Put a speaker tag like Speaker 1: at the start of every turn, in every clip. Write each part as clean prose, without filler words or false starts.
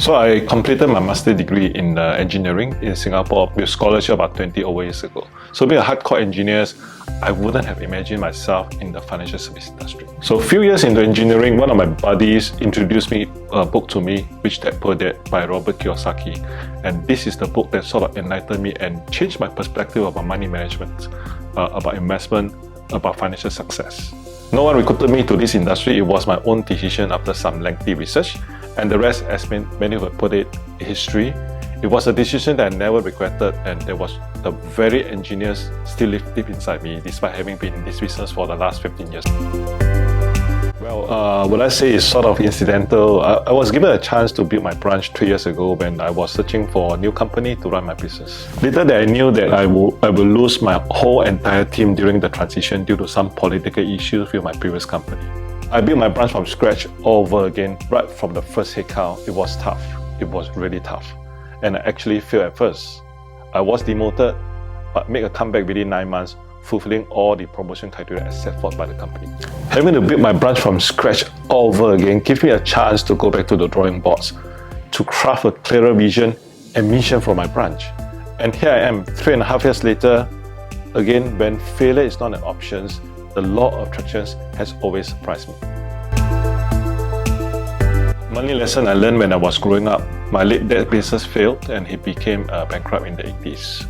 Speaker 1: So I completed my master's degree in engineering in Singapore with scholarship about 20 over years ago. So being a hardcore engineer, I wouldn't have imagined myself in the financial service industry. So a few years into engineering, one of my buddies introduced a book to me, Rich Dad Poor Dad by Robert Kiyosaki. And this is the book that sort of enlightened me and changed my perspective about money management, about investment, about financial success. No one recruited me to this industry. It was my own decision after some lengthy research. And the rest, as many would put it, history. It was a decision that I never regretted, and there was the very engineers still live deep inside me, despite having been in this business for the last 15 years. Well, what I say is sort of incidental. I was given a chance to build my branch 3 years ago when I was searching for a new company to run my business. Little that I knew that I will lose my whole entire team during the transition due to some political issues with my previous company. I built my branch from scratch all over again, right from the first headcount. It was tough. It was really tough. And I actually failed at first. I was demoted, but made a comeback within 9 months, fulfilling all the promotion criteria as set forth by the company. Having to build my branch from scratch all over again gave me a chance to go back to the drawing boards, to craft a clearer vision and mission for my branch. And here I am, 3.5 years later, again, when failure is not an option, the law of attraction has always surprised me. Money lesson I learned when I was growing up. My late dad's business failed and he became bankrupt in the 80s.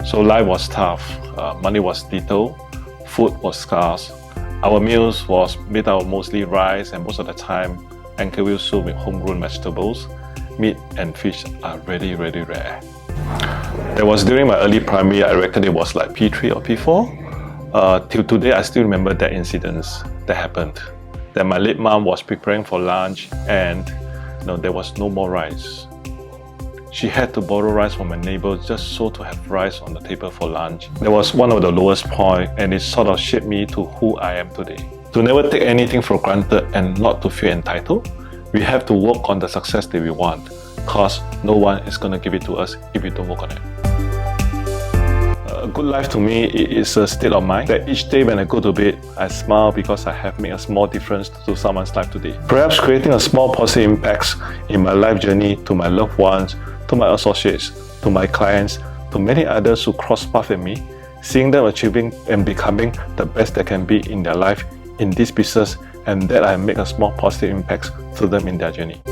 Speaker 1: So life was tough, money was little, food was scarce. Our meals was made out of mostly rice and most of the time anchor wheel soup with homegrown vegetables. Meat and fish are really, really rare. That was during my early primary. I reckon it was like P3 or P4. Till today, I still remember that incident that happened. That my late mom was preparing for lunch and there was no more rice. She had to borrow rice from a neighbor just so to have rice on the table for lunch. That was one of the lowest points, and it sort of shaped me to who I am today. To never take anything for granted and not to feel entitled, we have to work on the success that we want, because no one is going to give it to us if we don't work on it. A good life to me is a state of mind that each day when I go to bed, I smile because I have made a small difference to someone's life today. Perhaps creating a small positive impact in my life journey to my loved ones, to my associates, to my clients, to many others who cross paths with me, seeing them achieving and becoming the best they can be in their life in this business, and that I make a small positive impact to them in their journey.